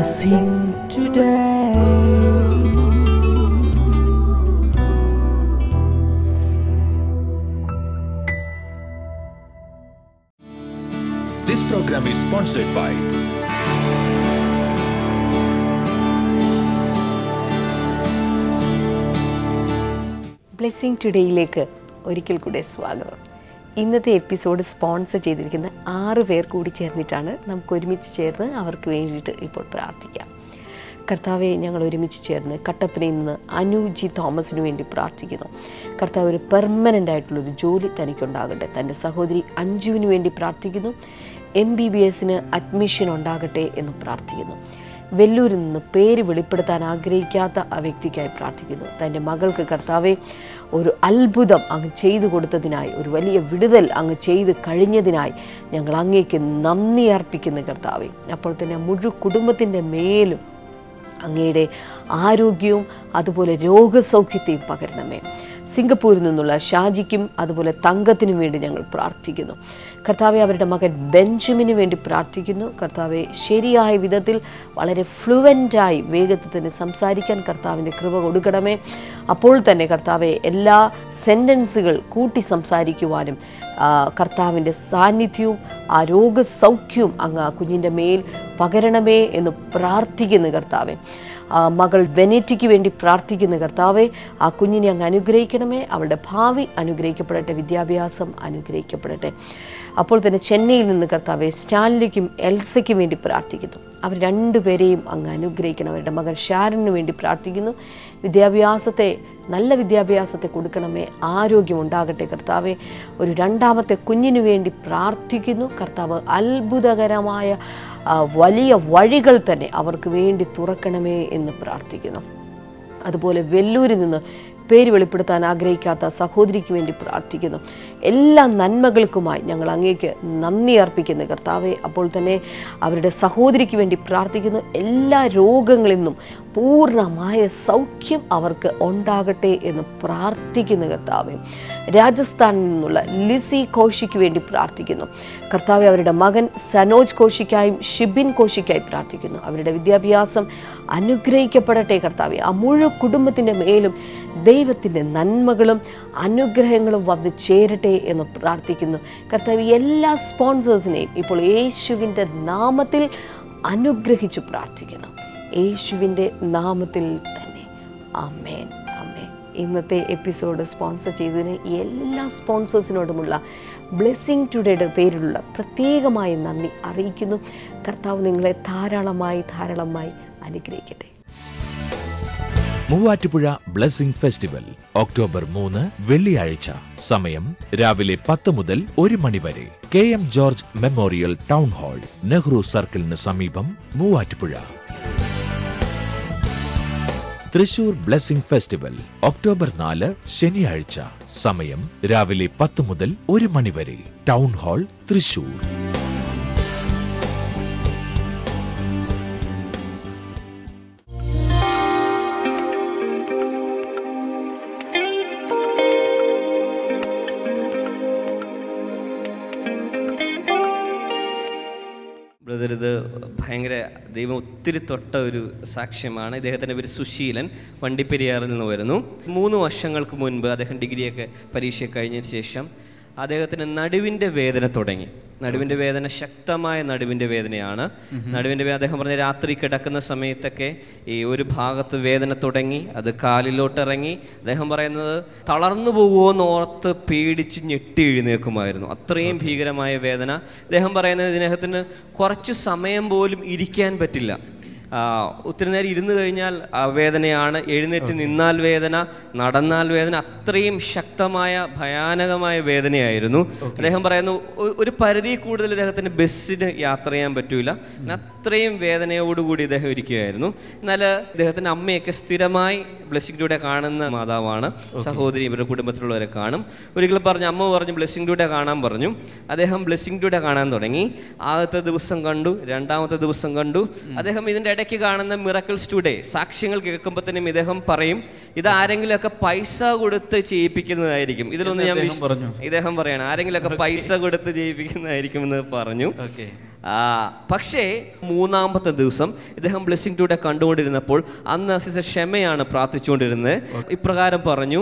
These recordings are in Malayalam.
blessing today. This program is sponsored by blessing ടുഡേയിലേക്ക് ഒരിക്കൽ കൂടെ സ്വാഗതം. ഇന്നത്തെ എപ്പിസോഡ് സ്പോൺസർ ചെയ്തിരിക്കുന്ന 6 പേർ കൂടി ചേർന്നിട്ടാണ്. നമുക്ക് ഒരുമിച്ച് ചേർന്ന് അവർക്ക് വേണ്ടിയിട്ട് ഇപ്പോൾ പ്രാർത്ഥിക്കാം. കർത്താവെ, ഞങ്ങൾ ഒരുമിച്ച് ചേർന്ന് കട്ടപ്പനയിൽ നിന്ന് അനുജി തോമസിന് വേണ്ടി പ്രാർത്ഥിക്കുന്നു. കർത്താവ് ഒരു പെർമനൻ്റ് ആയിട്ടുള്ളൊരു ജോലി തനിക്കുണ്ടാകട്ടെ. തൻ്റെ സഹോദരി അഞ്ജുവിന് വേണ്ടി പ്രാർത്ഥിക്കുന്നു. MBBS അഡ്മിഷൻ ഉണ്ടാകട്ടെ എന്ന് പ്രാർത്ഥിക്കുന്നു. വെല്ലൂരിൽ നിന്ന് പേര് വെളിപ്പെടുത്താൻ ആഗ്രഹിക്കാത്ത ആ വ്യക്തിക്കായി പ്രാർത്ഥിക്കുന്നു. തൻ്റെ മകൾക്ക് കർത്താവെ ഒരു അത്ഭുതം അങ്ങ് ചെയ്തു കൊടുത്തതിനായി, ഒരു വലിയ വിടുതൽ അങ്ങ് ചെയ്ത് കഴിഞ്ഞതിനായി ഞങ്ങൾ അങ്ങേക്ക് നന്ദി അർപ്പിക്കുന്നു കർത്താവെ. അപ്പോൾ തന്നെ മുഴുവൻ കുടുംബത്തിൻ്റെ മേലും അങ്ങയുടെ ആരോഗ്യവും അതുപോലെ രോഗസൗഖ്യത്തെയും പകരണമേ. സിംഗപ്പൂരിൽ നിന്നുള്ള ഷാജിക്കും അതുപോലെ തങ്കത്തിനും വേണ്ടി ഞങ്ങൾ പ്രാർത്ഥിക്കുന്നു. കർത്താവെ, അവരുടെ മകൻ ബെഞ്ചമിന് വേണ്ടി പ്രാർത്ഥിക്കുന്നു. കർത്താവെ, ശരിയായ വിധത്തിൽ വളരെ ഫ്ലുവൻ്റായി വേഗത്തിൽ തന്നെ സംസാരിക്കാൻ കർത്താവിൻ്റെ കൃപ കൊടുക്കണമേ. അപ്പോൾ തന്നെ കർത്താവെ, എല്ലാ സെൻറ്റൻസുകൾ കൂട്ടി സംസാരിക്കുവാനും കർത്താവിൻ്റെ സാന്നിധ്യവും ആ രോഗസൗഖ്യവും അങ്ങ് ആ കുഞ്ഞിൻ്റെ മേൽ പകരണമേ എന്ന് പ്രാർത്ഥിക്കുന്നു കർത്താവെ. മകൾ ബെനറ്റിക്ക് വേണ്ടി പ്രാർത്ഥിക്കുന്ന കർത്താവെ, ആ കുഞ്ഞിനെ അങ്ങ് അനുഗ്രഹിക്കണമേ. അവളുടെ ഭാവി അനുഗ്രഹിക്കപ്പെടട്ടെ, വിദ്യാഭ്യാസം അനുഗ്രഹിക്കപ്പെടട്ടെ. അപ്പോൾ തന്നെ ചെന്നൈയിൽ നിന്ന് കർത്താവെ സ്റ്റാൻലിക്കും എൽസയ്ക്കും വേണ്ടി പ്രാർത്ഥിക്കുന്നു. അവർ 2 പേരെയും അങ്ങ് അനുഗ്രഹിക്കണം. അവരുടെ മകൻ ഷാരന് വേണ്ടി പ്രാർത്ഥിക്കുന്നു. നല്ല വിദ്യാഭ്യാസത്തെ കൊടുക്കണമേ. ആരോഗ്യം ഉണ്ടാകട്ടെ കർത്താവെ. ഒരു 2ാമത്തെ കുഞ്ഞിനു വേണ്ടി പ്രാർത്ഥിക്കുന്നു. കർത്താവ് അത്ഭുതകരമായ വലിയ വഴികൾ തന്നെ അവർക്ക് വേണ്ടി തുറക്കണമേ എന്ന് പ്രാർത്ഥിക്കുന്നു. അതുപോലെ വെല്ലൂരിൽ നിന്ന് പേര് വെളിപ്പെടുത്താൻ ആഗ്രഹിക്കാത്ത സഹോദരിക്ക് വേണ്ടി പ്രാർത്ഥിക്കുന്നു. എല്ലാ നന്മകൾക്കുമായി ഞങ്ങൾ അങ്ങേക്ക് നന്ദി അർപ്പിക്കുന്നു കർത്താവെ. അപ്പോൾ തന്നെ അവരുടെ സഹോദരിക്ക് വേണ്ടി പ്രാർത്ഥിക്കുന്നു. എല്ലാ രോഗങ്ങളിൽ നിന്നും പൂർണ്ണമായ സൗഖ്യം അവർക്ക് ഉണ്ടാകട്ടെ എന്ന് പ്രാർത്ഥിക്കുന്നു കർത്താവെ. രാജസ്ഥാനിൽ നിന്നുള്ള ലിസി കോശിക്ക് വേണ്ടി പ്രാർത്ഥിക്കുന്നു. കർത്താവെ, അവരുടെ മകൻ സനോജ് കോശിക്കായും ഷിബിൻ കോശിക്കായി പ്രാർത്ഥിക്കുന്നു. അവരുടെ വിദ്യാഭ്യാസം അനുഗ്രഹിക്കപ്പെടട്ടെ കർത്താവെ. ആ മുഴുവൻ കുടുംബത്തിൻ്റെ മേലും ദൈവത്തിൻ്റെ നന്മകളും അനുഗ്രഹങ്ങളും വന്ന് ചേരട്ടെ എന്ന് പ്രാർത്ഥിക്കുന്നു കർത്താവ്. എല്ലാ സ്പോൺസേഴ്സിനെയും ഇപ്പോൾ യേശുവിൻ്റെ നാമത്തിൽ അനുഗ്രഹിച്ചു പ്രാർത്ഥിക്കുന്നു. യേശുവിൻ്റെ നാമത്തിൽ തന്നെ. ആമേൻ, ആമേൻ. ഇന്നത്തെ എപ്പിസോഡ് സ്പോൺസർ ചെയ്തതിന് എല്ലാ സ്പോൺസേഴ്സിനോടുമുള്ള ബ്ലെസ്സിംഗ് ടുഡേയുടെ പേരിലുള്ള പ്രത്യേകമായ നന്ദി അറിയിക്കുന്നു. കർത്താവ് നിങ്ങളെ ധാരാളമായി അനുഗ്രഹിക്കട്ടെ. മൂവാറ്റുപുഴ ബ്ലെസ്സിംഗ് ഫെസ്റ്റിവൽ ഒക്ടോബർ 3 വെള്ളിയാഴ്ച. സമയം രാവിലെ 10 മുതൽ 1 മണി വരെ. KM George memorial town hall, Nehru സർക്കിളിന് സമീപം, Muvattupuzha. Thrissur blessing festival October 4 ശനിയാഴ്ച. സമയം രാവിലെ 10 മുതൽ 1 മണി വരെ. Town hall, Thrissur. ബ്രദർ, ഇത് ഭയങ്കര ദൈവം ഒത്തിരി തൊട്ട ഒരു സാക്ഷ്യമാണ്. ഇദ്ദേഹത്തിൻ്റെ പേര് സുശീലൻ, വണ്ടിപ്പെരിയാറിൽ നിന്ന് വരുന്നു. 3 വർഷങ്ങൾക്ക് മുൻപ് അദ്ദേഹം ഡിഗ്രിയൊക്കെ പരീക്ഷ കഴിഞ്ഞതിന് ശേഷം അദ്ദേഹത്തിന് നടുവിൻ്റെ വേദന തുടങ്ങി. നടുവിൻ്റെ വേദന, ശക്തമായ നടുവിൻ്റെ വേദനയാണ്. നടുവിൻ്റെ വേദന അദ്ദേഹം പറഞ്ഞ രാത്രി കിടക്കുന്ന സമയത്തൊക്കെ ഈ ഒരു ഭാഗത്ത് വേദന തുടങ്ങി, അത് കാലിലോട്ടിറങ്ങി. അദ്ദേഹം പറയുന്നത് തളർന്നു പോകുമോയെന്ന് ഓർത്ത് പേടിച്ച് ഞെട്ടി എഴുന്നേക്കുമായിരുന്നു. അത്രയും ഭീകരമായ വേദന. അദ്ദേഹം പറയുന്നത് ഇദ്ദേഹത്തിന് കുറച്ച് സമയം പോലും ഇരിക്കാൻ പറ്റില്ല. ഒത്തിരി നേരം ഇരുന്ന് കഴിഞ്ഞാൽ വേദനയാണ്, എഴുന്നേറ്റ് നിന്നാൽ വേദന, നടന്നാൽ വേദന. അത്രയും ശക്തമായ ഭയാനകമായ വേദനയായിരുന്നു. അദ്ദേഹം പറയുന്നു ഒരു പരിധി കൂടുതൽ അദ്ദേഹത്തിന് ബസ്സിന് യാത്ര ചെയ്യാൻ പറ്റൂല. അത്രയും വേദനയോടുകൂടി ഇദ്ദേഹം ഇരിക്കുകയായിരുന്നു. എന്നാൽ ഇദ്ദേഹത്തിൻ്റെ അമ്മയൊക്കെ സ്ഥിരമായി ബ്ലെസ്സിംഗ് ടുഡേ കാണുന്ന മാതാവാണ്. സഹോദരി ഇവരുടെ കുടുംബത്തിലുള്ളവരെ കാണും. ഒരിക്കൽ പറഞ്ഞു, അമ്മ പറഞ്ഞു ബ്ലെസ്സിംഗ് ടുഡേ കാണാൻ പറഞ്ഞു. അദ്ദേഹം ബ്ലെസ്സിംഗ് ടുഡേ കാണാൻ തുടങ്ങി. ആദ്യത്തെ ദിവസം കണ്ടു, 2ാമത്തെ ദിവസം കണ്ടു. അദ്ദേഹം ഇതിൻ്റെ ഇടയ്ക്ക് കാണുന്ന മിറക്കിൾസ് ടുഡേ സാക്ഷ്യങ്ങൾ കേൾക്കുമ്പോഴത്തേനും ഇദ്ദേഹം പറയും, ഇത് ആരെങ്കിലുമൊക്കെ പൈസ കൊടുത്ത് ചെയ്യിപ്പിക്കുന്നതായിരിക്കും. ഇതിലൊന്നും ഞാൻ ഇദ്ദേഹം പറയണം, ആരെങ്കിലുമൊക്കെ പൈസ കൊടുത്ത് ചെയ്യിപ്പിക്കുന്നതായിരിക്കും എന്ന് പറഞ്ഞു. പക്ഷേ മൂന്നാമത്തെ ദിവസം ഇദ്ദേഹം ബ്ലെസ്സിംഗ് ടുഡേ കണ്ടുകൊണ്ടിരുന്നപ്പോൾ അന്ന് സിസ്റ്റർ ക്ഷമയാണ് പ്രാർത്ഥിച്ചുകൊണ്ടിരുന്നത്. ഇപ്രകാരം പറഞ്ഞു,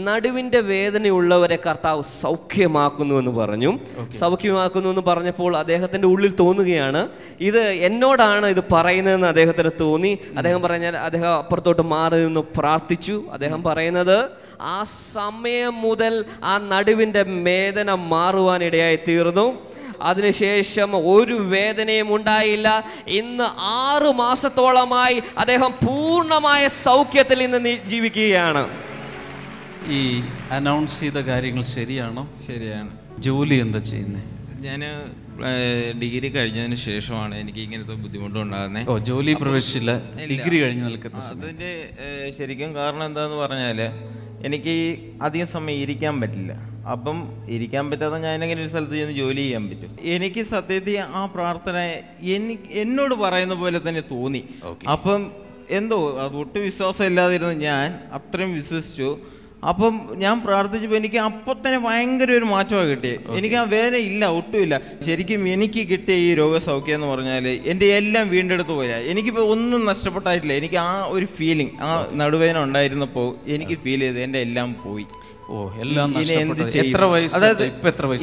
നടുവിൻ്റെ വേദനയുള്ളവരെ കർത്താവ് സൗഖ്യമാക്കുന്നു എന്ന് പറഞ്ഞു. സൗഖ്യമാക്കുന്നു എന്ന് പറഞ്ഞപ്പോൾ അദ്ദേഹത്തിൻ്റെ ഉള്ളിൽ തോന്നുകയാണ്, ഇത് എന്നോടാണ് ഇത് പറയുന്നതെന്ന് അദ്ദേഹത്തിന് തോന്നി. അദ്ദേഹം പറഞ്ഞാൽ അദ്ദേഹം അപ്പുറത്തോട്ട് മാറി നിന്ന് പ്രാർത്ഥിച്ചു. അദ്ദേഹം പറയുന്നത്, ആ സമയം മുതൽ ആ നടുവിൻ്റെ വേദന മാറുവാനിടയായി തീർന്നു. അതിനുശേഷം ഒരു വേദനയും ഉണ്ടായില്ല. ഇന്ന് 6 മാസത്തോളമായി അദ്ദേഹം പൂർണ്ണമായ സൗഖ്യത്തിൽ ഇന്ന് ജീവിക്കുകയാണ്. ഈ അനൗൺസ് ചെയ്ത കാര്യങ്ങൾ ശരിയാണോ? ശരിയാണ്. ജോലി എന്താ ചെയ്യുന്നത്? ഞാൻ ഡിഗ്രി കഴിഞ്ഞതിന് ശേഷമാണ് എനിക്ക് ഇങ്ങനത്തെ ബുദ്ധിമുട്ടുണ്ടാകുന്നത്. ജോലി പ്രവേശിച്ചില്ല, ഡിഗ്രി കഴിഞ്ഞ് നിൽക്കുന്ന അതിൻ്റെ ശരിക്കും കാരണം എന്താന്ന് പറഞ്ഞാൽ എനിക്ക് അധികം സമയം ഇരിക്കാൻ പറ്റില്ല. അപ്പം ഇരിക്കാൻ പറ്റാതെ ഞാൻ എങ്ങനെ ഒരു സ്ഥലത്ത് ചെന്ന് ജോലി ചെയ്യാൻ പറ്റും? എനിക്ക് സത്യത്തിൽ ആ പ്രാർത്ഥന എന്നോട് പറയുന്ന പോലെ തന്നെ തോന്നി. അപ്പം എന്തോ അത് ഒട്ടും വിശ്വാസം ഇല്ലാതിരുന്ന ഞാൻ അത്രയും വിശ്വസിച്ചു. അപ്പം ഞാൻ പ്രാർത്ഥിച്ചപ്പോൾ എനിക്ക് അപ്പം തന്നെ ഭയങ്കര ഒരു മാറ്റമാണ് കിട്ടിയത്. എനിക്ക് ആ വേദന ഇല്ല, ഒട്ടുമില്ല. ശരിക്കും എനിക്ക് കിട്ടിയ ഈ രോഗസൗഖ്യം എന്ന് പറഞ്ഞാൽ എൻ്റെ എല്ലാം വീണ്ടെടുത്ത് പോയാൽ എനിക്കിപ്പോൾ ഒന്നും നഷ്ടപ്പെട്ടായിട്ടില്ല. എനിക്ക് ആ ഒരു ഫീലിംഗ്, ആ നടുവേദന ഉണ്ടായിരുന്നപ്പോൾ എനിക്ക് ഫീൽ ചെയ്ത് എൻ്റെ എല്ലാം പോയി. അതായത്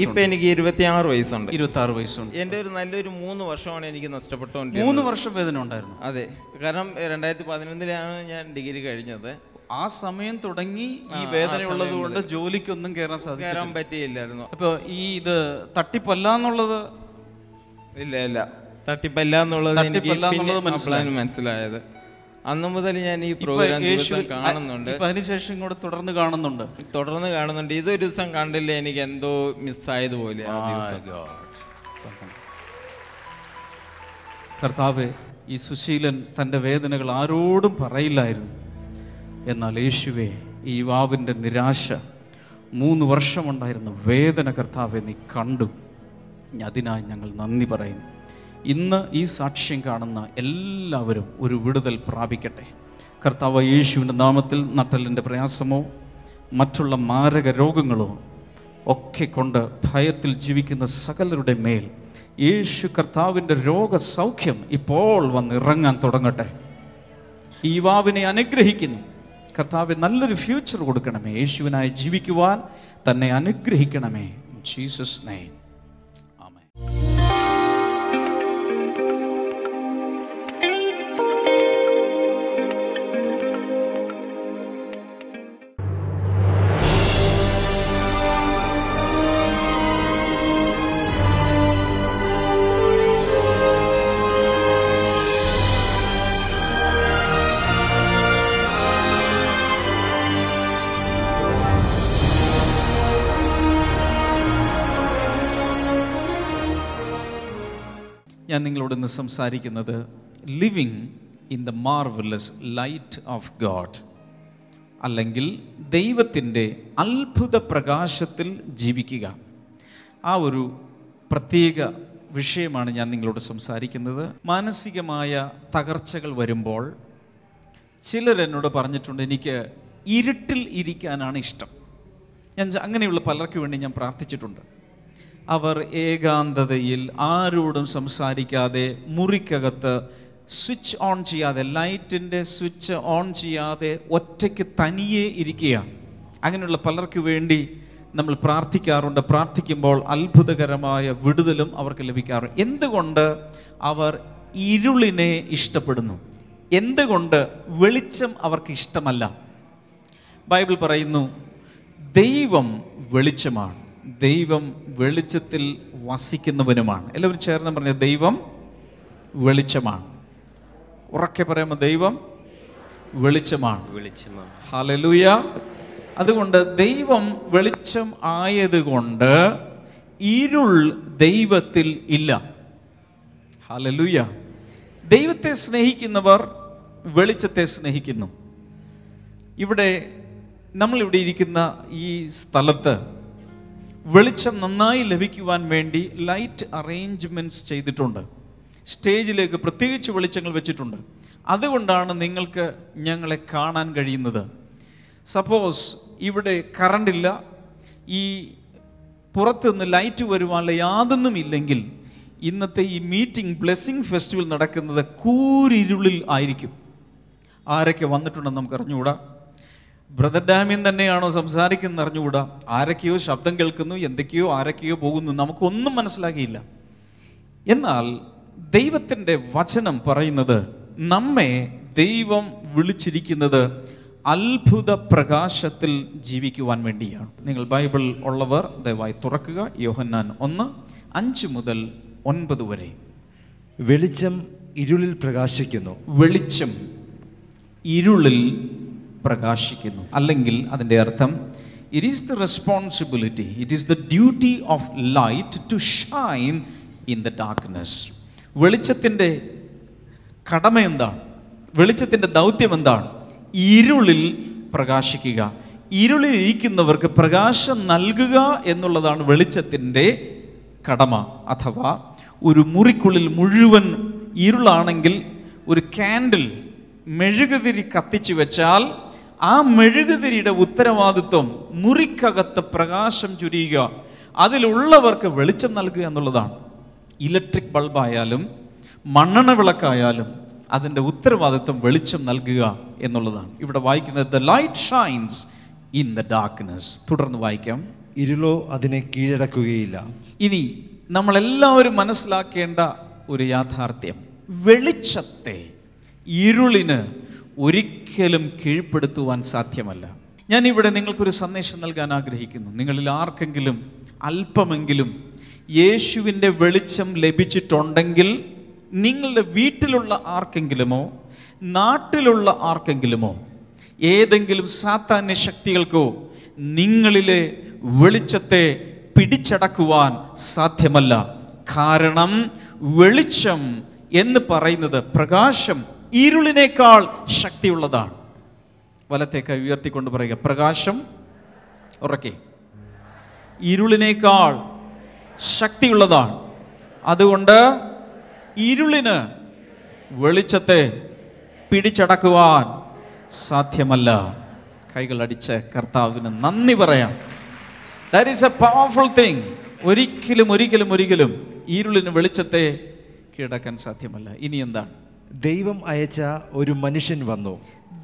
ഇപ്പൊ എനിക്ക് 26 വയസ്സുണ്ട്. 26 വയസ്സുണ്ട്. എൻ്റെ ഒരു നല്ലൊരു 3 വർഷമാണ് എനിക്ക് നഷ്ടപ്പെട്ടുകൊണ്ട്. 3 വർഷം വേദന ഉണ്ടായിരുന്നു? അതെ, കാരണം 2011 ഞാൻ ഡിഗ്രി കഴിഞ്ഞത്. ആ സമയം തുടങ്ങി ഈ വേദന ഉള്ളത് കൊണ്ട് ജോലിക്കൊന്നും കയറാൻ പറ്റിയില്ലായിരുന്നു. അപ്പൊ ഈ ഇത് തട്ടിപ്പല്ല എന്നുള്ളത് ഇല്ല തട്ടിപ്പല്ല എന്നുള്ളത് മനസ്സിലായത് അന്ന് മുതൽ ഞാൻ ഈ പ്രോഗ്രാം കാണുന്നുണ്ട്. അതിനുശേഷം കൂടെ തുടർന്ന് കാണുന്നുണ്ട്. ഇതൊരു ദിവസം കണ്ടില്ല, എനിക്ക് എന്തോ മിസ്സായതുപോലെ. കർത്താവേ, ഈ സുശീലൻ തൻ്റെ വേദനകൾ ആരോടും പറയില്ലായിരുന്നു. എന്നാൽ യേശുവേ, ഈ യുവാവിൻ്റെ നിരാശ, 3 വർഷമുണ്ടായിരുന്ന വേദന കർത്താവെ നീ കണ്ടു. അതിനായി ഞങ്ങൾ നന്ദി പറയുന്നു. ഇന്ന് ഈ സാക്ഷ്യം കാണുന്ന എല്ലാവരും ഒരു വിടുതൽ പ്രാപിക്കട്ടെ. കർത്താവ് യേശുവിൻ്റെ നാമത്തിൽ നട്ടലിൻ്റെ പ്രയാസമോ മറ്റുള്ള മാരക രോഗങ്ങളോ ഒക്കെ കൊണ്ട് ഭയത്തിൽ ജീവിക്കുന്ന സകലരുടെ മേൽ യേശു കർത്താവിൻ്റെ രോഗസൗഖ്യം ഇപ്പോൾ വന്നിറങ്ങാൻ തുടങ്ങട്ടെ. ഈ യുവാവിനെ അനുഗ്രഹിക്കുന്നു. കർത്താവ് നല്ലൊരു ഫ്യൂച്ചർ കൊടുക്കണമേ. യേശുവിനായി ജീവിക്കുവാൻ തന്നെ അനുഗ്രഹിക്കണമേ. ജീസസ് നെയിം, ആമേൻ. ഞാൻ നിങ്ങളോട് ഇന്ന് സംസാരിക്കുന്നത് living in the marvellous light of God, അല്ലെങ്കിൽ ദൈവത്തിൻ്റെ അത്ഭുത പ്രകാശത്തിൽ ജീവിക്കുക. ആ ഒരു പ്രത്യേക വിഷയമാണ് ഞാൻ നിങ്ങളോട് സംസാരിക്കുന്നത്. മാനസികമായ തകർച്ചകൾ വരുമ്പോൾ ചിലരെന്നോട് പറഞ്ഞിട്ടുണ്ട്, എനിക്ക് ഇരുട്ടിൽ ഇരിക്കാനാണ് ഇഷ്ടം. അങ്ങനെയുള്ള പലർക്കു വേണ്ടി ഞാൻ പ്രാർത്ഥിച്ചിട്ടുണ്ട്. അവർ ഏകാന്തതയിൽ ആരോടും സംസാരിക്കാതെ മുറിക്കകത്ത് സ്വിച്ച് ഓൺ ചെയ്യാതെ, ലൈറ്റിൻ്റെ സ്വിച്ച് ഓൺ ചെയ്യാതെ ഒറ്റയ്ക്ക് തനിയെ ഇരിക്കുകയാണ്. അങ്ങനെയുള്ള പലർക്കു വേണ്ടി നമ്മൾ പ്രാർത്ഥിക്കാറുണ്ട്. പ്രാർത്ഥിക്കുമ്പോൾ അത്ഭുതകരമായ വിടുതലും അവർക്ക് ലഭിക്കാറുണ്ട്. എന്തുകൊണ്ട് അവർ ഇരുളിനെ ഇഷ്ടപ്പെടുന്നു? എന്തുകൊണ്ട് വെളിച്ചം അവർക്ക് ഇഷ്ടമല്ല? ബൈബിൾ പറയുന്നു, ദൈവം വെളിച്ചമാണ്, ദൈവം വെളിച്ചത്തിൽ വസിക്കുന്നവനുമാണ്. എല്ലാവരും ചേർന്ന് പറഞ്ഞ, ദൈവം വെളിച്ചമാണ്. ഉറക്കെ പറയുമ്പോൾ, ദൈവം വെളിച്ചമാണ്. ഹല്ലേലൂയ. അതുകൊണ്ട് ദൈവം വെളിച്ചം ആയതുകൊണ്ട് ഇരുൾ ദൈവത്തിൽ ഇല്ല. ഹല്ലേലൂയ. ദൈവത്തെ സ്നേഹിക്കുന്നവർ വെളിച്ചത്തെ സ്നേഹിക്കുന്നു. നമ്മളിവിടെ ഇരിക്കുന്ന ഈ സ്ഥലത്ത് വെളിച്ചം നന്നായി ലഭിക്കുവാൻ വേണ്ടി ലൈറ്റ് അറേഞ്ച്മെൻറ്റ്സ് ചെയ്തിട്ടുണ്ട്. സ്റ്റേജിലേക്ക് പ്രത്യേകിച്ച് വെളിച്ചങ്ങൾ വെച്ചിട്ടുണ്ട്. അതുകൊണ്ടാണ് നിങ്ങൾക്ക് ഞങ്ങളെ കാണാൻ കഴിയുന്നത്. സപ്പോസ് ഇവിടെ കറണ്ടില്ല, ഈ പുറത്തുനിന്ന് ലൈറ്റ് വരുവാനുള്ള യാതൊന്നും ഇല്ലെങ്കിൽ ഇന്നത്തെ ഈ മീറ്റിംഗ് ബ്ലെസ്സിങ് ഫെസ്റ്റിവൽ നടക്കുന്നത് കൂരിരുളിൽ ആയിരിക്കും. ആരൊക്കെ വന്നിട്ടുണ്ടെന്ന് നമുക്ക് അറിഞ്ഞുകൂടാ. ബ്രദർ ഡാമിൻ തന്നെയാണോ സംസാരിക്കുന്നത് അറിഞ്ഞുകൂടാ. ആരൊക്കെയോ ശബ്ദം കേൾക്കുന്നു, എന്തൊക്കെയോ ആരൊക്കെയോ പോകുന്നു, നമുക്കൊന്നും മനസ്സിലാക്കിയില്ല. എന്നാൽ ദൈവത്തിൻ്റെ വചനം പറയുന്നത് നമ്മെ ദൈവം വിളിച്ചിരിക്കുന്നത് അത്ഭുത പ്രകാശത്തിൽ ജീവിക്കുവാൻ വേണ്ടിയാണ്. നിങ്ങൾ ബൈബിൾ ഉള്ളവർ ദയവായി തുറക്കുക. യോഹന്നാൻ 1:5 മുതൽ 9 വരെ. വെളിച്ചം ഇരുളിൽ പ്രകാശിക്കുന്നു. വെളിച്ചം ഇരുളിൽ പ്രകാശിക്കുന്നു. അല്ലെങ്കിൽ അതിൻ്റെ അർത്ഥം it is the responsibility, it is the duty of light to shine in the darkness. വെളിച്ചത്തിൻ്റെ കടമ എന്താണ്? വെളിച്ചത്തിൻ്റെ ദൗത്യം എന്താണ്? ഇരുളിൽ പ്രകാശിക്കുക. ഇരുളിൽ ഇരിക്കുന്നവർക്ക് പ്രകാശം നൽകുക എന്നുള്ളതാണ് വെളിച്ചത്തിൻ്റെ കടമ. അഥവാ ഒരു മുറിക്കുള്ളിൽ മുഴുവൻ ഇരുളാണെങ്കിൽ ഒരു കാൻഡിൽ, മെഴുകുതിരി കത്തിച്ചു വെച്ചാൽ ആ മെഴുകുതിരിയുടെ ഉത്തരവാദിത്വം മുറിക്കകത്ത് പ്രകാശം ചുരിയുക, അതിലുള്ളവർക്ക് വെളിച്ചം നൽകുക എന്നുള്ളതാണ്. ഇലക്ട്രിക് ബൾബായാലും മണ്ണെണ്ണ വിളക്കായാലും അതിൻ്റെ ഉത്തരവാദിത്വം വെളിച്ചം നൽകുക എന്നുള്ളതാണ്. ഇവിടെ വായിക്കുന്നത് the light shines in the darkness. തുടർന്ന് വായിക്കാം. ഇരുളോ അതിനെ കീഴടക്കുകയില്ല. ഇനി നമ്മളെല്ലാവരും മനസ്സിലാക്കേണ്ട ഒരു യാഥാർത്ഥ്യം, വെളിച്ചത്തെ ഇരുളിന് ഒരിക്കലും കീഴ്പ്പെടുത്തുവാൻ സാധ്യമല്ല. ഞാനിവിടെ നിങ്ങൾക്കൊരു സന്ദേശം നൽകാൻ ആഗ്രഹിക്കുന്നു. നിങ്ങളിൽ ആർക്കെങ്കിലും അല്പമെങ്കിലും യേശുവിൻ്റെ വെളിച്ചം ലഭിച്ചിട്ടുണ്ടെങ്കിൽ, നിങ്ങളുടെ വീട്ടിലുള്ള ആർക്കെങ്കിലുമോ നാട്ടിലുള്ള ആർക്കെങ്കിലുമോ ഏതെങ്കിലും സാത്താന്യ ശക്തികൾക്കോ നിങ്ങളിലെ വെളിച്ചത്തെ പിടിച്ചടക്കുവാൻ സാധ്യമല്ല. കാരണം വെളിച്ചം എന്ന് പറയുന്നത്, പ്രകാശം ഇരുളിനേക്കാൾ ശക്തിയുള്ളതാണ്. വലത്തേക്ക് ഉയർത്തിക്കൊണ്ട് പറയുക, പ്രകാശം ഉറക്കെ ഇരുളിനേക്കാൾ ശക്തിയുള്ളതാണ്. അതുകൊണ്ട് ഇരുളിന് വെളിച്ചത്തെ പിടിച്ചടക്കുവാൻ സാധ്യമല്ല. കൈകൾ അടിച്ച് കർത്താവിന് നന്ദി പറയാം. That is A powerful thing. ഒരിക്കലും ഒരിക്കലും ഒരിക്കലും ഇരുളിന് വെളിച്ചത്തെ കീഴടക്കാൻ സാധ്യമല്ല. ഇനി എന്താണ്? ദൈവം അയച്ച ഒരു മനുഷ്യൻ വന്നു.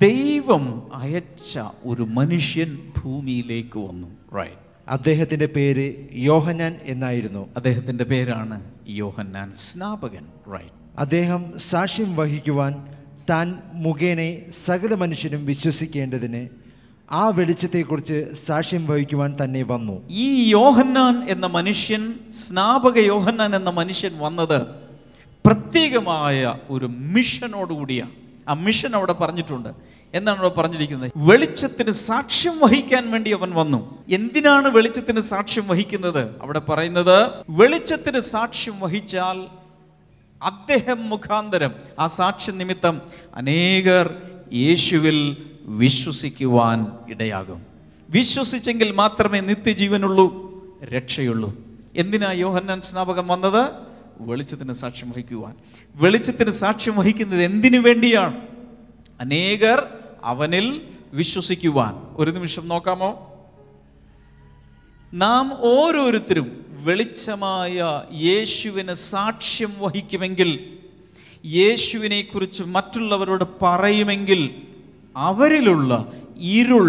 ദൈവം അയച്ച ഒരു മനുഷ്യൻ ഭൂമിയിലേക്ക് വന്നു. റൈറ്റ്. അദ്ദേഹത്തിന്റെ പേര് യോഹന്നാൻ എന്നായിരുന്നു. അദ്ദേഹത്തിന്റെ പേരാണ് യോഹന്നാൻ സ്നാപകൻ. റൈറ്റ്. അദ്ദേഹം സാക്ഷ്യം വഹിക്കുവാൻ താൻ മുഖേന സകല മനുഷ്യരും വിശ്വസിക്കേണ്ടതിന് ആ വെളിച്ചത്തെക്കുറിച്ച് സാക്ഷ്യം വഹിക്കുവാൻ തന്നെ വന്നു. ഈ യോഹന്നാൻ എന്ന മനുഷ്യൻ, സ്നാപക യോഹന്നാൻ എന്ന മനുഷ്യൻ വന്നത് പ്രത്യേകമായ ഒരു മിഷനോടുകൂടിയാണ്. ആ മിഷൻ അവിടെ പറഞ്ഞിട്ടുണ്ട്. എന്താണ് അവിടെ പറഞ്ഞിരിക്കുന്നത്? വെളിച്ചത്തിന് സാക്ഷ്യം വഹിക്കാൻ വേണ്ടി അവൻ വന്നു. എന്തിനാണ് വെളിച്ചത്തിന് സാക്ഷ്യം വഹിക്കുന്നത്? അവിടെ പറയുന്നത്, വെളിച്ചത്തിന് സാക്ഷ്യം വഹിച്ചാൽ അദ്ദേഹം മുഖാന്തരം, ആ സാക്ഷ്യ നിമിത്തം അനേകർ യേശുവിൽ വിശ്വസിക്കുവാൻ ഇടയാകും. വിശ്വസിച്ചെങ്കിൽ മാത്രമേ നിത്യജീവനുള്ളൂ, രക്ഷയുള്ളൂ. എന്തിനാ യോഹന്നാൻ സ്നാപകൻ വന്നത്? വെളിച്ചത്തിന് സാക്ഷ്യം വഹിക്കുവാൻ. വെളിച്ചത്തിന് സാക്ഷ്യം വഹിക്കുന്നത് എന്തിനു വേണ്ടിയാണ്? അനേകർ അവനിൽ വിശ്വസിക്കുവാൻ. ഒരു നിമിഷം നോക്കാമോ? നാം ഓരോരുത്തരും വെളിച്ചമായ യേശുവിന് സാക്ഷ്യം വഹിക്കുമെങ്കിൽ, യേശുവിനെ കുറിച്ച് മറ്റുള്ളവരോട് പറയുമെങ്കിൽ, അവരിലുള്ള ഇരുൾ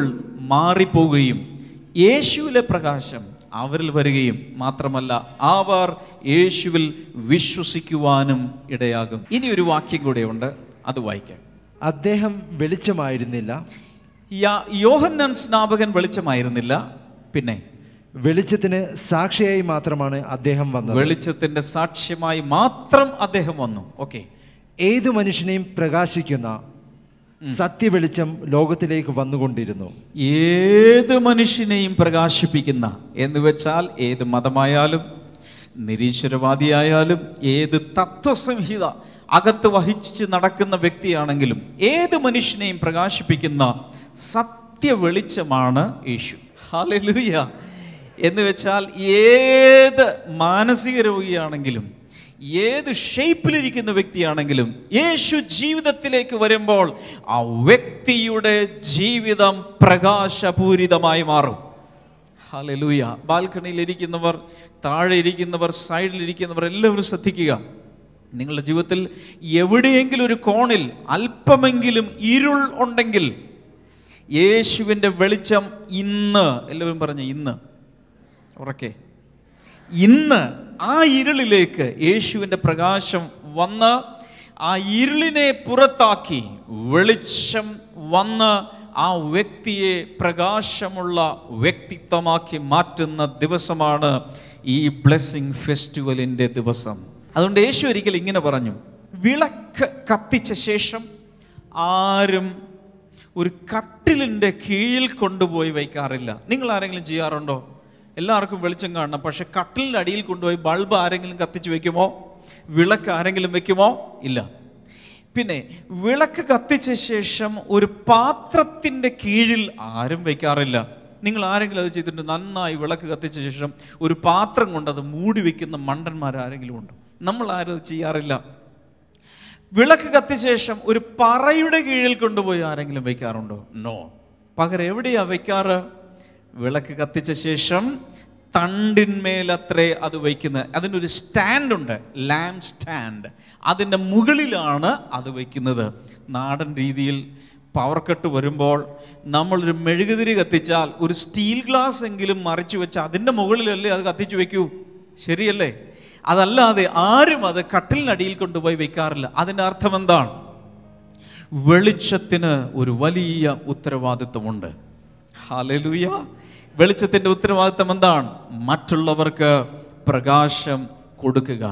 മാറിപ്പോവുകയും യേശുവിലെ പ്രകാശം അവരിൽ വരികയും മാത്രമല്ല, അവർ യേശുവിൽ വിശ്വസിക്കുവാനും ഇടയാകും. ഇനി ഒരു വാക്യം കൂടെ ഉണ്ട്, അത് വായിക്കാം. അദ്ദേഹം വെളിച്ചമായിരുന്നില്ല. യോഹന്നാൻ സ്നാപകൻ വെളിച്ചമായിരുന്നില്ല. പിന്നെ വെളിച്ചത്തിന് സാക്ഷിയായി മാത്രമാണ് അദ്ദേഹം വന്നത്. വെളിച്ചത്തിന്റെ സാക്ഷ്യമായി മാത്രം അദ്ദേഹം വന്നു. ഓക്കെ. ഏതു മനുഷ്യനെയും പ്രകാശിക്കുന്ന സത്യവെളിച്ചം ലോകത്തിലേക്ക് വന്നുകൊണ്ടിരുന്നു. ഏത് മനുഷ്യനെയും പ്രകാശിപ്പിക്കുന്ന എന്ന് വെച്ചാൽ, ഏത് മതമായാലും നിരീശ്വരവാദിയായാലും ഏത് തത്വസംഹിത അകത്ത് വഹിച്ച് നടക്കുന്ന വ്യക്തിയാണെങ്കിലും ഏത് മനുഷ്യനെയും പ്രകാശിപ്പിക്കുന്ന സത്യവെളിച്ചമാണ് യേശു. ഹല്ലേലൂയ. എന്ന് വെച്ചാൽ ഏത് മാനസിക രോഗിയാണെങ്കിലും ഏത് ഷേപ്പിലിരിക്കുന്ന വ്യക്തിയാണെങ്കിലും യേശു ജീവിതത്തിലേക്ക് വരുമ്പോൾ ആ വ്യക്തിയുടെ ജീവിതം പ്രകാശപൂരിതമായി മാറും. ഹല്ലേലൂയ. ബാൽക്കണിയിൽ ഇരിക്കുന്നവർ, താഴെ ഇരിക്കുന്നവർ, സൈഡിലിരിക്കുന്നവർ എല്ലാവരും ശ്രദ്ധിക്കുക. നിങ്ങളുടെ ജീവിതത്തിൽ എവിടെയെങ്കിലും ഒരു കോണിൽ അല്പമെങ്കിലും ഇരുൾ ഉണ്ടെങ്കിൽ യേശുവിൻ്റെ വെളിച്ചം ഇന്ന്, എല്ലാവരും പറഞ്ഞ ഇന്ന് ഉറക്കെ, ഇന്ന് ആ ഇരുളിലേക്ക് യേശുവിൻ്റെ പ്രകാശം വന്ന് ആ ഇരുളിനെ പുറത്താക്കി വെളിച്ചം വന്ന് ആ വ്യക്തിയെ പ്രകാശമുള്ള വ്യക്തിത്വമാക്കി മാറ്റുന്ന ദിവസമാണ് ഈ ബ്ലെസ്സിങ് ഫെസ്റ്റിവലിൻ്റെ ദിവസം. അതുകൊണ്ട് യേശു ഒരിക്കൽ ഇങ്ങനെ പറഞ്ഞു, വിളക്ക് കത്തിച്ച ശേഷം ആരും ഒരു കട്ടിലിൻ്റെ കീഴിൽ കൊണ്ടുപോയി വയ്ക്കാറില്ല. നിങ്ങൾ ആരെങ്കിലും ചെയ്യാറുണ്ടോ? എല്ലാവർക്കും വെളിച്ചം കാണണം, പക്ഷെ കട്ടിലിൻ്റെ അടിയിൽ കൊണ്ടുപോയി ബൾബ് ആരെങ്കിലും കത്തിച്ച് വെക്കുമോ? വിളക്ക് ആരെങ്കിലും വെക്കുമോ? ഇല്ല. പിന്നെ വിളക്ക് കത്തിച്ച ശേഷം ഒരു പാത്രത്തിൻ്റെ കീഴിൽ ആരും വയ്ക്കാറില്ല. നിങ്ങൾ ആരെങ്കിലും അത് ചെയ്തിട്ടുണ്ട്? നന്നായി വിളക്ക് കത്തിച്ച ശേഷം ഒരു പാത്രം കൊണ്ട് അത് മൂടി വെക്കുന്ന മണ്ടന്മാരാരെങ്കിലും ഉണ്ടോ? നമ്മൾ ആരും അത് ചെയ്യാറില്ല. വിളക്ക് കത്തിച്ച ശേഷം ഒരു പറയുടെ കീഴിൽ കൊണ്ടുപോയി ആരെങ്കിലും വയ്ക്കാറുണ്ടോ? നോ. പകരം എവിടെയാ വയ്ക്കാറ്? വിളക്ക് കത്തിച്ച ശേഷം തണ്ടിന്മേലത്രേ അത് വയ്ക്കുന്നത്. അതിനൊരു സ്റ്റാൻഡുണ്ട്, ലാമ്പ് സ്റ്റാൻഡ്. അതിൻ്റെ മുകളിലാണ് അത് വയ്ക്കുന്നത്. നാടൻ രീതിയിൽ പവർ കട്ട് വരുമ്പോൾ നമ്മളൊരു മെഴുകുതിരി കത്തിച്ചാൽ ഒരു സ്റ്റീൽ ഗ്ലാസ് എങ്കിലും മറിച്ചു വെച്ച് അതിൻ്റെ മുകളിലല്ലേ അത് കത്തിച്ചു വെക്കൂ, ശരിയല്ലേ? അതല്ലാതെ ആരും അത് കട്ടിലിനടിയിൽ കൊണ്ടുപോയി വയ്ക്കാറില്ല. അതിൻ്റെ അർത്ഥം എന്താണ്? വെളിച്ചത്തിന് ഒരു വലിയ ഉത്തരവാദിത്വമുണ്ട്. ഹല്ലേലൂയ. വെളിച്ചത്തിൻ്റെ ഉത്തരവാദിത്വം എന്താണ്? മറ്റുള്ളവർക്ക് പ്രകാശം കൊടുക്കുക.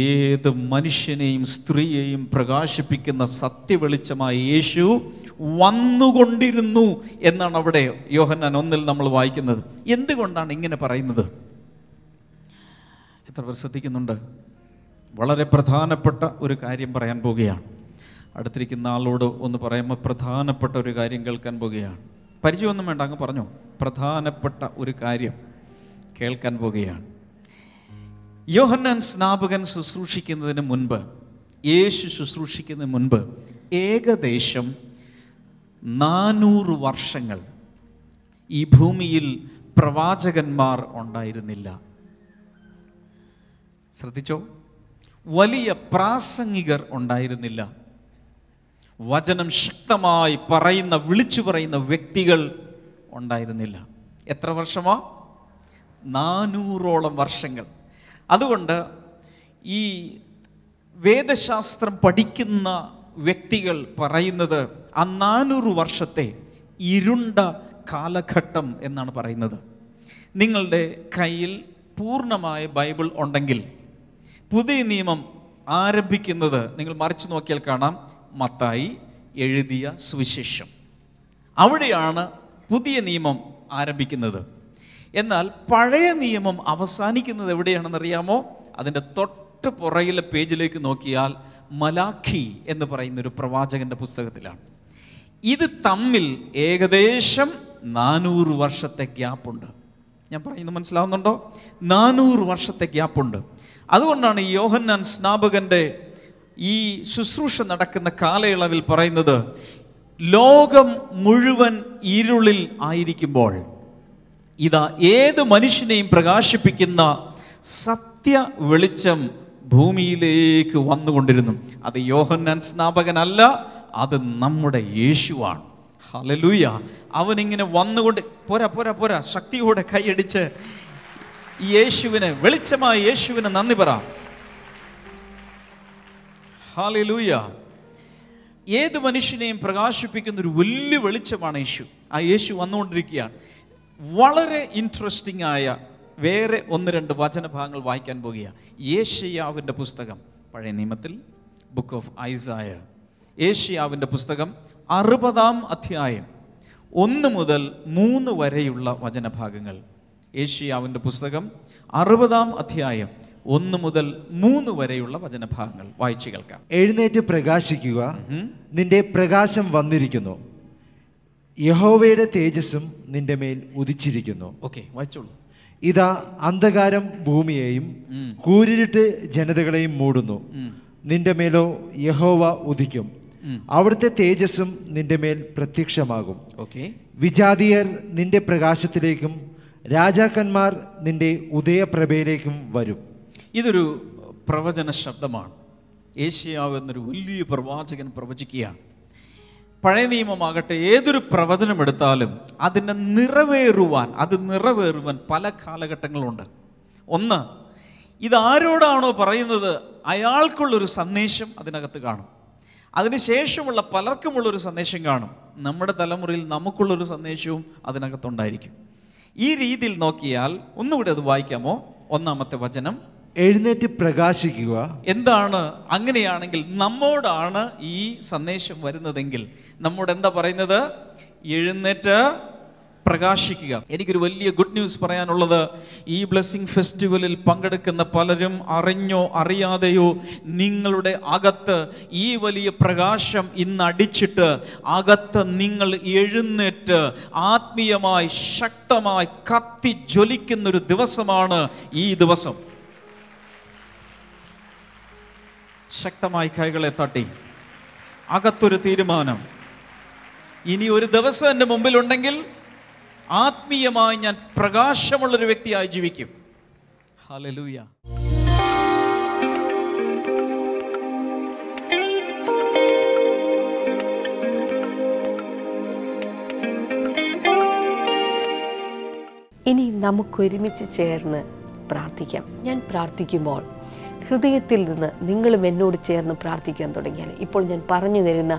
ഏത് മനുഷ്യനെയും സ്ത്രീയെയും പ്രകാശിപ്പിക്കുന്ന സത്യവെളിച്ചമായ യേശു വന്നുകൊണ്ടിരുന്നു എന്നാണ് അവിടെ യോഹന്നാൻ 1 നമ്മൾ വായിക്കുന്നത്. എന്തുകൊണ്ടാണ് ഇങ്ങനെ പറയുന്നത്? എത്ര പേർ ശ്രദ്ധിക്കുന്നുണ്ട്? വളരെ പ്രധാനപ്പെട്ട ഒരു കാര്യം പറയാൻ പോവുകയാണ്. അടുത്തിരിക്കുന്ന ആളോട് ഒന്ന് പറയുമ്പോൾ പ്രധാനപ്പെട്ട ഒരു കാര്യം കേൾക്കാൻ പോവുകയാണ്. പരിചയമൊന്നും വേണ്ട, അങ്ങ് പറഞ്ഞു. പ്രധാനപ്പെട്ട ഒരു കാര്യം കേൾക്കാൻ പോവുകയാണ്. യോഹന്നാൻ സ്നാപകൻ ശുശ്രൂഷിക്കുന്നതിന് മുൻപ്, യേശു ശുശ്രൂഷിക്കുന്നതിന് മുൻപ് ഏകദേശം 400 വർഷങ്ങൾ ഈ ഭൂമിയിൽ പ്രവാചകന്മാർ ഉണ്ടായിരുന്നില്ല. ശ്രദ്ധിച്ചോ? വലിയ പ്രാസംഗികർ ഉണ്ടായിരുന്നില്ല. വചനം ശക്തമായി പറയുന്ന, വിളിച്ചു പറയുന്ന വ്യക്തികൾ ഉണ്ടായിരുന്നില്ല. എത്ര വർഷമാ? 400ഓളം വർഷങ്ങൾ. അതുകൊണ്ട് ഈ വേദശാസ്ത്രം പഠിക്കുന്ന വ്യക്തികൾ പറയുന്നത് ആ 400 വർഷത്തെ ഇരുണ്ട കാലഘട്ടം എന്നാണ് പറയുന്നത്. നിങ്ങളുടെ കയ്യിൽ പൂർണ്ണമായ ബൈബിൾ ഉണ്ടെങ്കിൽ പുതിയ നിയമം ആരംഭിക്കുന്നത് നിങ്ങൾ മറിച്ച് നോക്കിയാൽ കാണാം, മത്തായി എഴുതിയ സുവിശേഷം. അവിടെയാണ് പുതിയ നിയമം ആരംഭിക്കുന്നത്. എന്നാൽ പഴയ നിയമം അവസാനിക്കുന്നത് എവിടെയാണെന്നറിയാമോ? അതിൻ്റെ തൊട്ട് പുറകിലെ പേജിലേക്ക് നോക്കിയാൽ മലാഖി എന്ന് പറയുന്നൊരു പ്രവാചകന്റെ പുസ്തകത്തിലാണ്. ഇത് തമ്മിൽ ഏകദേശം 400 വർഷത്തെ ഗ്യാപ്പുണ്ട്. ഞാൻ പറയുന്നത് മനസ്സിലാവുന്നുണ്ടോ? 400 വർഷത്തെ ഗ്യാപ്പുണ്ട്. അതുകൊണ്ടാണ് ഈ യോഹന്നാൻ സ്നാപകന്റെ ഈ ശുശ്രൂഷ നടക്കുന്ന കാലയളവിൽ പറയുന്നത്, ലോകം മുഴുവൻ ഇരുളിൽ ആയിരിക്കുമ്പോൾ ഇതാ ഏത് മനുഷ്യനെയും പ്രകാശിപ്പിക്കുന്ന സത്യ വെളിച്ചം ഭൂമിയിലേക്ക് വന്നുകൊണ്ടിരുന്നു. അത് യോഹന്നാൻ സ്നാപകനല്ല, അത് നമ്മുടെ യേശുവാണ്. ഹല്ലേലൂയ. അവനിങ്ങനെ വന്നുകൊണ്ട് പോരാ പോരാ പോരാ ശക്തിയോടെ കൈയടിച്ച് യേശുവിന്, വെളിച്ചമായ യേശുവിന് നന്ദി പറ. ഹല്ലേലൂയ. ഏത് മനുഷ്യനെയും പ്രകാശിപ്പിക്കുന്ന ഒരു വലിയ വെളിച്ചമാണ് യേശു. ആ യേശു വന്നുകൊണ്ടിരിക്കുകയാണ്. വളരെ ഇൻട്രസ്റ്റിംഗ് ആയ വേറെ 1-2 വചനഭാഗങ്ങൾ വായിക്കാൻ പോകുകയാണ്. യേശയ്യാവിൻ്റെ പുസ്തകം, പഴയ നിയമത്തിൽ ബുക്ക് ഓഫ് ഐസായ, യേശയ്യാവിൻ്റെ പുസ്തകം 60-ാം അധ്യായം 1 മുതൽ 3 വരെയുള്ള വചനഭാഗങ്ങൾ. യേശയ്യാവിൻ്റെ പുസ്തകം 60-ാം അധ്യായം 1 മുതൽ 3 വരെയുള്ള വചനഭാഗങ്ങൾ വായിച്ചു കേൾക്കാം. എഴുന്നേറ്റ് പ്രകാശിക്കുക, നിന്റെ പ്രകാശം വന്നിരിക്കുന്നു, യഹോവയുടെ തേജസ്സും നിന്റെ മേൽ ഉദിച്ചിരിക്കുന്നു. ഓക്കെ, വായിച്ചോളൂ. ഇതാ അന്ധകാരം ഭൂമിയെയും കൂരിരുട്ട് ജനതകളെയും മൂടുന്നു. നിന്റെ മേലോ യഹോവ ഉദിക്കും, അവിടുത്തെ തേജസ്സും നിന്റെ മേൽ പ്രത്യക്ഷമാകും. ഓക്കെ. വിജാതിയർ നിന്റെ പ്രകാശത്തിലേക്കും രാജാക്കന്മാർ നിന്റെ ഉദയപ്രഭയിലേക്കും വരും. ഇതൊരു പ്രവചന ശബ്ദമാണ്. ഏശയ്യാവ് എന്നൊരു വലിയ പ്രവാചകൻ പ്രവചിക്കുകയാണ്. പഴയ നിയമമാകട്ടെ, ഏതൊരു പ്രവചനം എടുത്താലും അതിനെ നിറവേറുവാൻ പല കാലഘട്ടങ്ങളുണ്ട്. ഒന്ന്, ഇതാരോടാണോ പറയുന്നത് അയാൾക്കുള്ളൊരു സന്ദേശം അതിനകത്ത് കാണും. അതിനുശേഷമുള്ള പലർക്കുമുള്ളൊരു സന്ദേശം കാണും. നമ്മുടെ തലമുറയിൽ നമുക്കുള്ളൊരു സന്ദേശവും അതിനകത്തുണ്ടായിരിക്കും. ഈ രീതിയിൽ നോക്കിയാൽ ഒന്നുകൂടി അത് വായിക്കാമോ? 1-ാമത്തെ വചനം, എഴുന്നേറ്റ് പ്രകാശിക്കുക. എന്താണ്? അങ്ങനെയാണെങ്കിൽ നമ്മോടാണ് ഈ സന്ദേശം വരുന്നതെങ്കിൽ നമ്മോട് എന്താ പറയുന്നത്? എഴുന്നേറ്റ് പ്രകാശിക്കുക. എനിക്കൊരു വലിയ ഗുഡ് ന്യൂസ് പറയാനുള്ളത്, ഈ ബ്ലെസ്സിങ് ഫെസ്റ്റിവലിൽ പങ്കെടുക്കുന്ന പലരും അറിഞ്ഞോ അറിയാതെയോ നിങ്ങളുടെ അകത്ത് ഈ വലിയ പ്രകാശം ഇന്ന് അടിച്ചിട്ട് അകത്ത് നിങ്ങൾ എഴുന്നേറ്റ് ആത്മീയമായി ശക്തമായി കത്തി ജ്വലിക്കുന്നൊരു ദിവസമാണ് ഈ ദിവസം. ശക്തമായി കൈകളെ തട്ടി അകത്തൊരു തീരുമാനം. ഇനി ഒരു ദിവസം എൻ്റെ മുമ്പിലുണ്ടെങ്കിൽ ആത്മീയമായി ഞാൻ പ്രകാശമുള്ളൊരു വ്യക്തിയായി ജീവിക്കും. ഹല്ലേലൂയ. ഇനി നമുക്കൊരുമിച്ച് ചേർന്ന് പ്രാർത്ഥിക്കാം. ഞാൻ പ്രാർത്ഥിക്കുമ്പോൾ ഹൃദയത്തിൽ നിന്ന് നിങ്ങളും എന്നോട് ചേർന്ന് പ്രാർത്ഥിക്കാൻ തുടങ്ങിയാൽ, ഇപ്പോൾ ഞാൻ പറഞ്ഞു തരുന്ന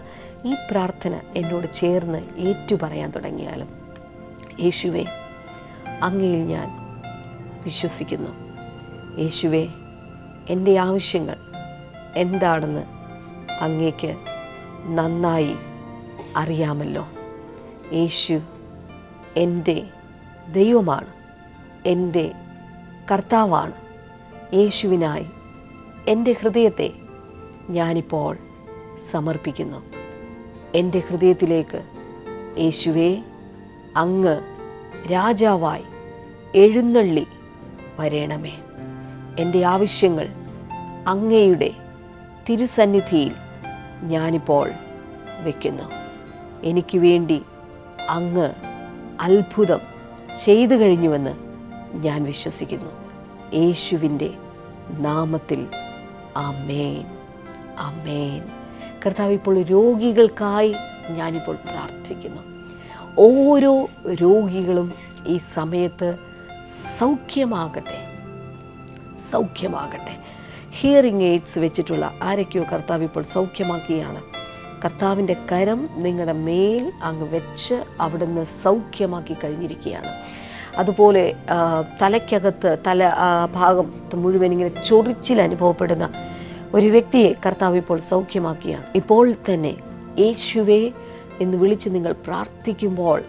ഈ പ്രാർത്ഥന എന്നോട് ചേർന്ന് ഏറ്റുപറയാൻ തുടങ്ങിയാലും, യേശുവേ, അങ്ങയിൽ ഞാൻ വിശ്വസിക്കുന്നു. യേശുവേ, എൻ്റെ ആവശ്യങ്ങൾ എന്താണെന്ന് അങ്ങേക്ക് നന്നായി അറിയാമല്ലോ. യേശു എൻ്റെ ദൈവമാണ്, എൻ്റെ കർത്താവാണ്. യേശുവിനായി എൻ്റെ ഹൃദയത്തെ ഞാനിപ്പോൾ സമർപ്പിക്കുന്നു. എൻ്റെ ഹൃദയത്തിലേക്ക് യേശുവേ അങ്ങ് രാജാവായി എഴുന്നള്ളി വരണമേ. എൻ്റെ ആവശ്യങ്ങൾ അങ്ങയുടെ തിരുസന്നിധിയിൽ ഞാനിപ്പോൾ വയ്ക്കുന്നു. എനിക്ക് വേണ്ടി അങ്ങ് അത്ഭുതം ചെയ്തു കഴിഞ്ഞുവെന്ന് ഞാൻ വിശ്വസിക്കുന്നു. യേശുവിൻ്റെ നാമത്തിൽ ആമേൻ, ആമേൻ. കർത്താവ്, ഇപ്പോൾ രോഗികൾക്കായി ഞാനിപ്പോൾ പ്രാർത്ഥിക്കുന്നു. ഓരോ രോഗികളും ഈ സമയത്ത് സൗഖ്യമാകട്ടെ, സൗഖ്യമാകട്ടെ. ഹിയറിംഗ് എയ്ഡ്സ് വെച്ചിട്ടുള്ള ആരൊക്കെയോ കർത്താവ് ഇപ്പോൾ സൗഖ്യമാക്കിയാണ്. കർത്താവിൻ്റെ കരം നിങ്ങളുടെ മേൽ അങ്ങ് വെച്ച് അവിടുന്ന് സൗഖ്യമാക്കി കഴിഞ്ഞിരിക്കുകയാണ്. അതുപോലെ തലയ്ക്കകത്ത് ഭാഗത്ത് മുഴുവൻ ഇങ്ങനെ ചൊറിച്ചിൽ അനുഭവപ്പെടുന്ന ഒരു വ്യക്തിയെ കർത്താവ് ഇപ്പോൾ സൗഖ്യമാക്കിയാണ്. ഇപ്പോൾ തന്നെ യേശുവേ എന്ന് വിളിച്ച് നിങ്ങൾ പ്രാർത്ഥിക്കുമ്പോൾ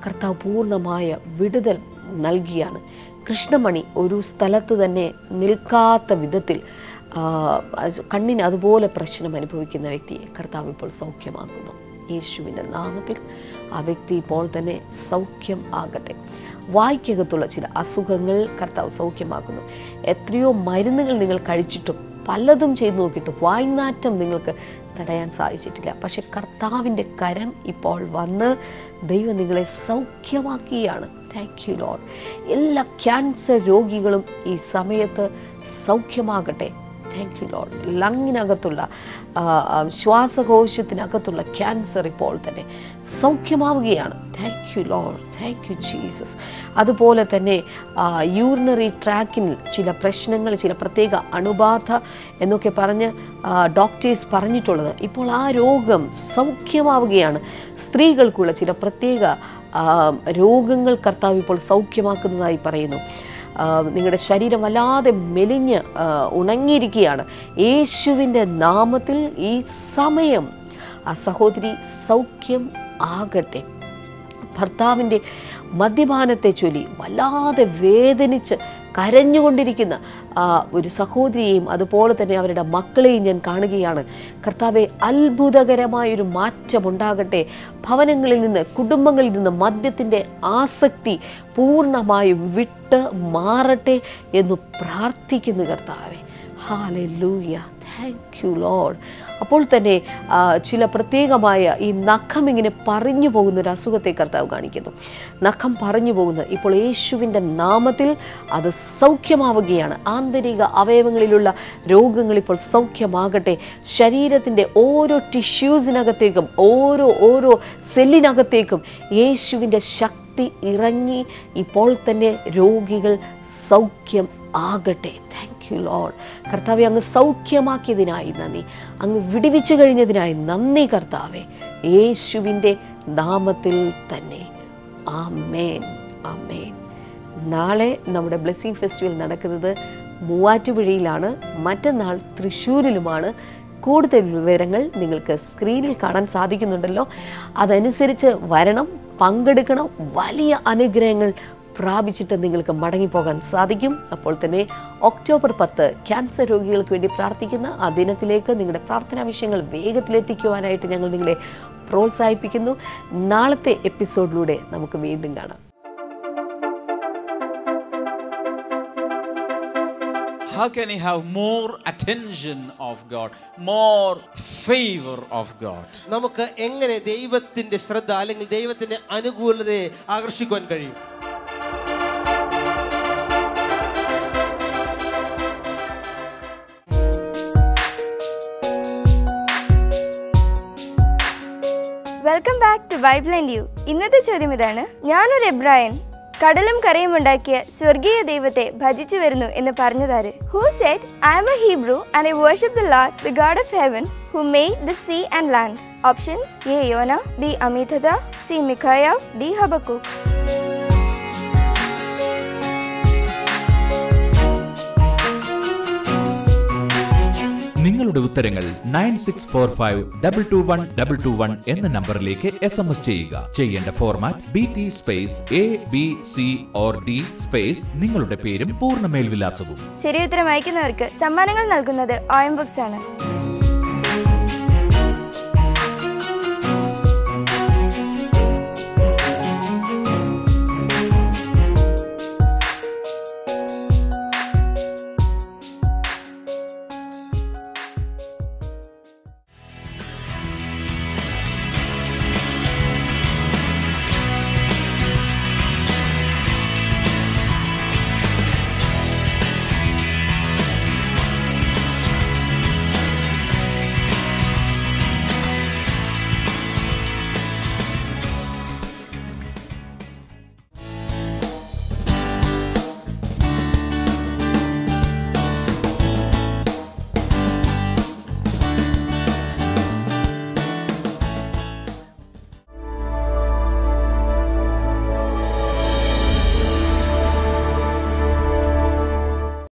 കർത്താവ് പൂർണ്ണമായ വിടുതൽ നൽകിയാണ്. കൃഷ്ണമണി ഒരു സ്ഥലത്ത് തന്നെ നിൽക്കാത്ത വിധത്തിൽ കണ്ണിന് അതുപോലെ പ്രശ്നം അനുഭവിക്കുന്ന വ്യക്തിയെ കർത്താവ് ഇപ്പോൾ സൗഖ്യമാക്കുന്നു. യേശുവിൻ്റെ നാമത്തിൽ ആ വ്യക്തി ഇപ്പോൾ തന്നെ സൗഖ്യം ആകട്ടെ. വായ്ക്കകത്തുള്ള ചില അസുഖങ്ങൾ കർത്താവ് സൗഖ്യമാക്കുന്നു. എത്രയോ മരുന്നുകൾ നിങ്ങൾ കഴിച്ചിട്ടും പലതും ചെയ്തു നോക്കിയിട്ടും വായ്നാറ്റം നിങ്ങൾക്ക് തടയാൻ സാധിച്ചിട്ടില്ല. പക്ഷെ കർത്താവിൻ്റെ കരം ഇപ്പോൾ വന്ന് ദൈവം നിങ്ങളെ സൗഖ്യമാക്കിയാണ്. Thank you Lord. എല്ലാ ക്യാൻസർ രോഗികളും ഈ സമയത്ത് സൗഖ്യമാകട്ടെ. Thank you Lord. ലങ്ങിനകത്തുള്ള ശ്വാസകോശത്തിനകത്തുള്ള ക്യാൻസർ ഇപ്പോൾ തന്നെ സൗഖ്യമാവുകയാണ്. Thank you Lord. Thank you Jesus. അതുപോലെ തന്നെ യൂറിനറി ട്രാക്കിൽ ചില പ്രശ്നങ്ങൾ, ചില പ്രത്യേക അണുബാധ എന്നൊക്കെ പറഞ്ഞ് ഡോക്ടേഴ്സ് പറഞ്ഞിട്ടുള്ളത് ഇപ്പോൾ ആ രോഗം സൗഖ്യമാവുകയാണ്. സ്ത്രീകൾക്കുള്ള ചില പ്രത്യേക രോഗങ്ങൾ കർത്താവ് ഇപ്പോൾ സൗഖ്യമാക്കുന്നതായി പറയുന്നു. നിങ്ങളുടെ ശരീരം വല്ലാതെ മെലിഞ്ഞ് ഉണങ്ങിയിരിക്കുകയാണ്. യേശുവിൻ്റെ നാമത്തിൽ ഈ സമയം ആ സഹോദരി സൗഖ്യം ആകട്ടെ. ഭർത്താവിൻ്റെ മദ്യപാനത്തെ ചൊല്ലി വല്ലാതെ വേദനിച്ച് കരഞ്ഞുകൊണ്ടിരിക്കുന്ന ഒരു സഹോദരിയെയും അതുപോലെ തന്നെ അവരുടെ മക്കളെയും ഞാൻ കാണുകയാണ്. കർത്താവെ, അത്ഭുതകരമായൊരു മാറ്റമുണ്ടാകട്ടെ. ഭവനങ്ങളിൽ നിന്ന്, കുടുംബങ്ങളിൽ നിന്ന് മദ്യത്തിൻ്റെ ആസക്തി പൂർണ്ണമായും വിട്ട് മാറട്ടെ എന്ന് പ്രാർത്ഥിക്കുന്നു കർത്താവെ. ഹല്ലേലൂയ. Thank you Lord. അപ്പോൾ തന്നെ ചില പ്രത്യേകമായ ഈ നഖം ഇങ്ങനെ പറഞ്ഞു പോകുന്ന ഒരു അസുഖത്തെ കർത്താവ് കാണിക്കുന്നു. നഖം പറഞ്ഞു പോകുന്നത് ഇപ്പോൾ യേശുവിൻ്റെ നാമത്തിൽ അത് സൗഖ്യമാവുകയാണ്. ആന്തരിക അവയവങ്ങളിലുള്ള രോഗങ്ങൾ ഇപ്പോൾ സൗഖ്യമാകട്ടെ. ശരീരത്തിൻ്റെ ഓരോ ടിഷ്യൂസിനകത്തേക്കും ഓരോ സെല്ലിനകത്തേക്കും യേശുവിൻ്റെ ശക്തി ഇറങ്ങി ഇപ്പോൾ തന്നെ രോഗികൾ സൗഖ്യം ആകട്ടെ. Thank you Lord. കർത്താവെ, അങ്ങ് സൗഖ്യമാക്കിയതിനായി നന്ദി, അങ്ങ് വിടുവിച്ചു കഴിഞ്ഞതിനായി നന്ദി കർത്താവെ, യേശുവിൻ്റെ നാമത്തിൽ തന്നെ. ആമേൻ, ആമേൻ. നാളെ നമ്മുടെ ബ്ലെസ്സിങ് ഫെസ്റ്റിവൽ നടക്കുന്നത് മൂവാറ്റുപുഴയിലാണ്, മറ്റന്നാൾ തൃശ്ശൂരിലുമാണ്. കൂടുതൽ വിവരങ്ങൾ നിങ്ങൾക്ക് സ്ക്രീനിൽ കാണാൻ സാധിക്കുന്നുണ്ടല്ലോ. അതനുസരിച്ച് വരണം, പങ്കെടുക്കണം. വലിയ അനുഗ്രഹങ്ങൾ പ്രാപിച്ചിട്ട് നിങ്ങൾക്ക് മടങ്ങിപ്പോകാൻ സാധിക്കും. അപ്പോൾ തന്നെ ഒക്ടോബർ 10 ക്യാൻസർ രോഗികൾക്ക് വേണ്ടി പ്രാർത്ഥിക്കുന്ന ആ ദിനത്തിലേക്ക് നിങ്ങളുടെ പ്രാർത്ഥനാ വിഷയങ്ങൾ വേഗത്തിലെത്തിക്കുവാനായിട്ട് ഞങ്ങൾ നിങ്ങളെ പ്രോത്സാഹിപ്പിക്കുന്നു. നാളത്തെ എപ്പിസോഡിലൂടെ നമുക്ക് വീണ്ടും കാണാം. How can you have more attention of God, more favor of God? നമുക്ക് എങ്ങനെ ദൈവത്തിന്റെ ശ്രദ്ധ അല്ലെങ്കിൽ ദൈവത്തിന്റെ അനുകൂലതയെ ആകർഷിക്കാൻ കഴിയും? Welcome back to Bible and you. ഇന്നത്തെ ചോദ്യം ഇതാണ്: ഞാനൊരു എബ്രായൻ കടലും കരയും ഉണ്ടാക്കിയ സ്വർഗീയ ദൈവത്തെ ഭജിച്ചു വരുന്നു എന്ന് പറഞ്ഞതാര്? Who said, I am a Hebrew and I worship the Lord, the God of heaven, who made the sea and land? Options: A. Yonah, B. Amitada, C. Micaiah, D. Habakkuk. നിങ്ങളുടെ ഉത്തരങ്ങൾ 9645221221 എന്ന നമ്പറിലേക്ക് SMS ചെയ്യുക. ചെയ്യേണ്ട format BT space ABC or D space നിങ്ങളുടെ പേരും പൂർണ്ണ മേൽവിലാസവും. ശരി ഉത്തരം അയക്കുന്നവർക്ക് സമ്മാനങ്ങൾ നൽകുന്നത് OM Books ആണ്.